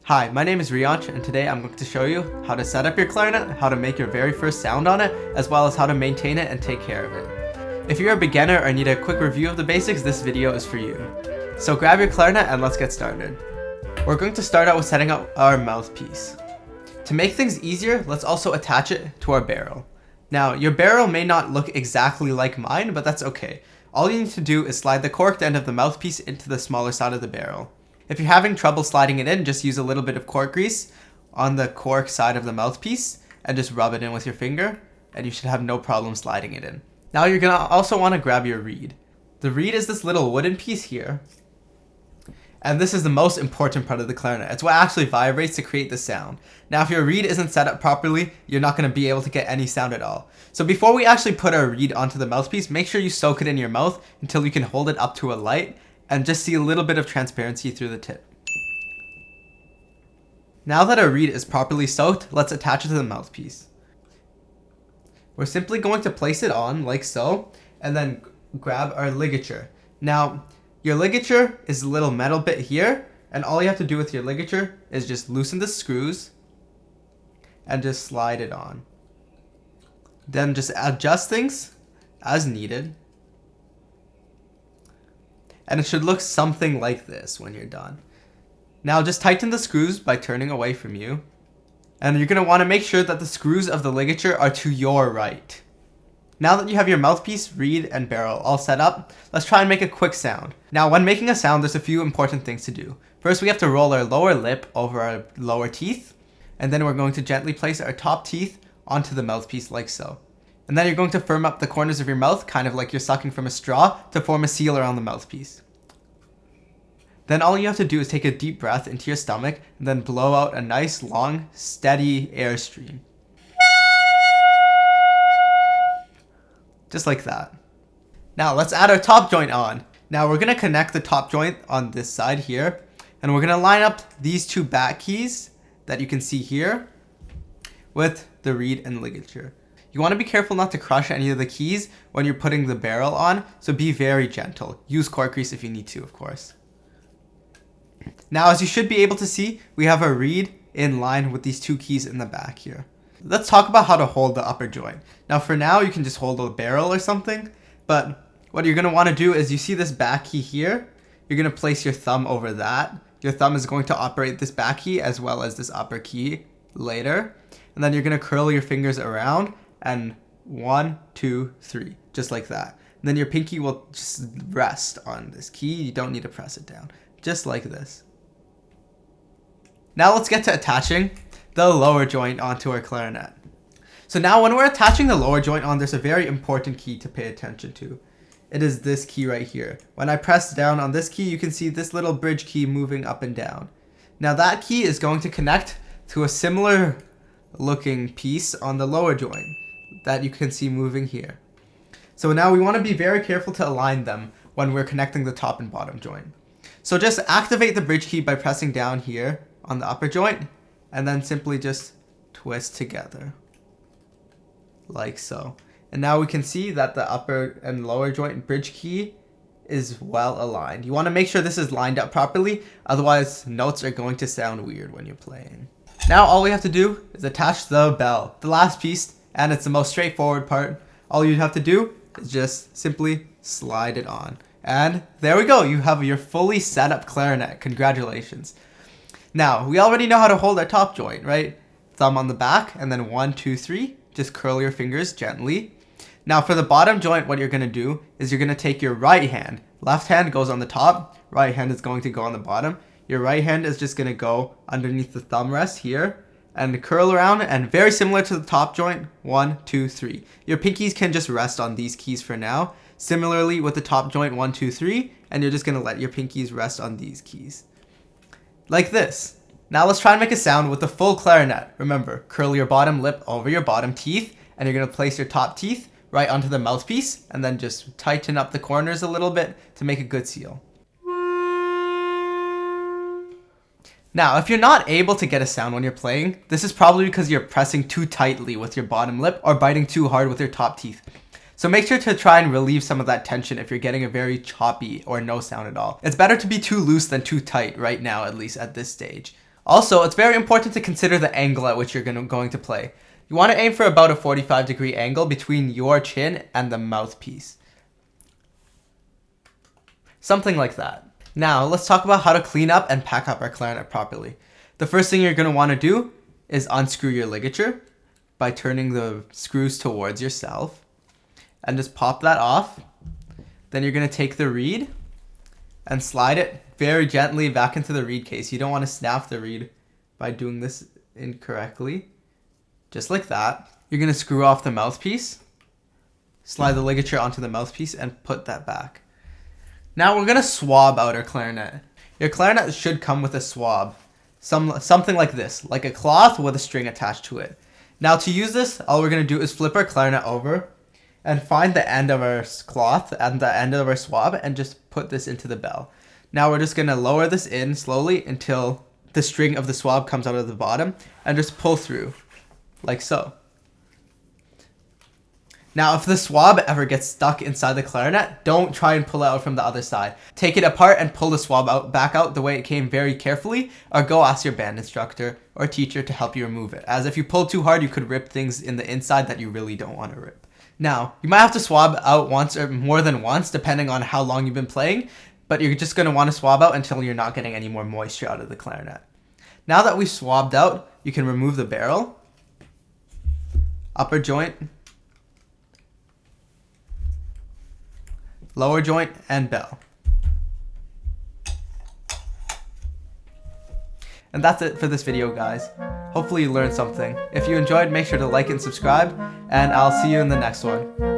Hi, my name is Rianch, and today I'm going to show you how to set up your clarinet, how to make your very first sound on it, as well as how to maintain it and take care of it. If you're a beginner or need a quick review of the basics, this video is for you. So grab your clarinet and let's get started. We're going to start out with setting up our mouthpiece. To make things easier, let's also attach it to our barrel. Now, your barrel may not look exactly like mine, but that's okay. All you need to do is slide the corked end of the mouthpiece into the smaller side of the barrel. If you're having trouble sliding it in, just use a little bit of cork grease on the cork side of the mouthpiece and just rub it in with your finger, and you should have no problem sliding it in. Now you're gonna also want to grab your reed. The reed is this little wooden piece here, and this is the most important part of the clarinet. It's what actually vibrates to create the sound. Now if your reed isn't set up properly, you're not going to be able to get any sound at all. So before we actually put our reed onto the mouthpiece, make sure you soak it in your mouth until you can hold it up to a light and just see a little bit of transparency through the tip. Now that our reed is properly soaked, let's attach it to the mouthpiece. We're simply going to place it on like so, and then grab our ligature. Now, your ligature is a little metal bit here, and all you have to do with your ligature is just loosen the screws and just slide it on. Then just adjust things as needed. And it should look something like this when you're done. Now just tighten the screws by turning away from you. And you're going to want to make sure that the screws of the ligature are to your right. Now that you have your mouthpiece, reed, and barrel all set up, let's try and make a quick sound. Now when making a sound, there's a few important things to do. First, we have to roll our lower lip over our lower teeth. And then we're going to gently place our top teeth onto the mouthpiece like so. And then you're going to firm up the corners of your mouth, kind of like you're sucking from a straw, to form a seal around the mouthpiece. Then all you have to do is take a deep breath into your stomach and then blow out a nice, long, steady air stream. Just like that. Now let's add our top joint on. Now we're going to connect the top joint on this side here, and we're going to line up these two back keys that you can see here with the reed and ligature. You want to be careful not to crush any of the keys when you're putting the barrel on, so be very gentle. Use cork grease if you need to, of course. Now, as you should be able to see, we have our reed in line with these two keys in the back here. Let's talk about how to hold the upper joint. Now, for now, you can just hold a barrel or something, but what you're going to want to do is you see this back key here. You're going to place your thumb over that. Your thumb is going to operate this back key as well as this upper key later. And then you're going to curl your fingers around and 1, 2, 3, just like that. And then your pinky will just rest on this key. You don't need to press it down, just like this. Now let's get to attaching the lower joint onto our clarinet. So now when we're attaching the lower joint on, there's a very important key to pay attention to. It is this key right here. When I press down on this key, you can see this little bridge key moving up and down. Now that key is going to connect to a similar looking piece on the lower joint that you can see moving here. So now we want to be very careful to align them when we're connecting the top and bottom joint. So just activate the bridge key by pressing down here on the upper joint, and then simply just twist together like so. And now we can see that the upper and lower joint bridge key is well aligned. You want to make sure this is lined up properly, otherwise notes are going to sound weird when you're playing. Now all we have to do is attach the bell, the last piece, and it's the most straightforward part. All you have to do is just simply slide it on. And there we go, you have your fully set up clarinet. Congratulations. Now, we already know how to hold our top joint, right? Thumb on the back, and then 1, 2, 3. Just curl your fingers gently. Now for the bottom joint, what you're going to do is you're going to take your right hand. Left hand goes on the top, right hand is going to go on the bottom. Your right hand is just going to go underneath the thumb rest here and curl around, and very similar to the top joint, 1, 2, 3. Your pinkies can just rest on these keys for now. Similarly with the top joint, 1, 2, 3, and you're just going to let your pinkies rest on these keys. Like this. Now let's try and make a sound with the full clarinet. Remember, curl your bottom lip over your bottom teeth, and you're going to place your top teeth right onto the mouthpiece, and then just tighten up the corners a little bit to make a good seal. Now, if you're not able to get a sound when you're playing, this is probably because you're pressing too tightly with your bottom lip or biting too hard with your top teeth. So make sure to try and relieve some of that tension if you're getting a very choppy or no sound at all. It's better to be too loose than too tight right now, at least at this stage. Also, it's very important to consider the angle at which you're going to play. You want to aim for about a 45-degree angle between your chin and the mouthpiece. Something like that. Now, let's talk about how to clean up and pack up our clarinet properly. The first thing you're going to want to do is unscrew your ligature by turning the screws towards yourself and just pop that off. Then you're going to take the reed and slide it very gently back into the reed case. You don't want to snap the reed by doing this incorrectly. Just like that. You're going to screw off the mouthpiece, slide the ligature onto the mouthpiece, and put that back. Now we're going to swab out our clarinet. Your clarinet should come with a swab. Something like this, like a cloth with a string attached to it. Now to use this, all we're going to do is flip our clarinet over and find the end of our cloth and the end of our swab and just put this into the bell. Now we're just going to lower this in slowly until the string of the swab comes out of the bottom and just pull through, like so. Now if the swab ever gets stuck inside the clarinet, don't try and pull it out from the other side. Take it apart and pull the swab back out the way it came very carefully, or go ask your band instructor or teacher to help you remove it, as if you pull too hard you could rip things in the inside that you really don't want to rip. Now, you might have to swab out once or more than once depending on how long you've been playing, but you're just going to want to swab out until you're not getting any more moisture out of the clarinet. Now that we've swabbed out, you can remove the barrel, upper joint, lower joint, and bell. And that's it for this video, guys. Hopefully you learned something. If you enjoyed, make sure to like and subscribe, and I'll see you in the next one.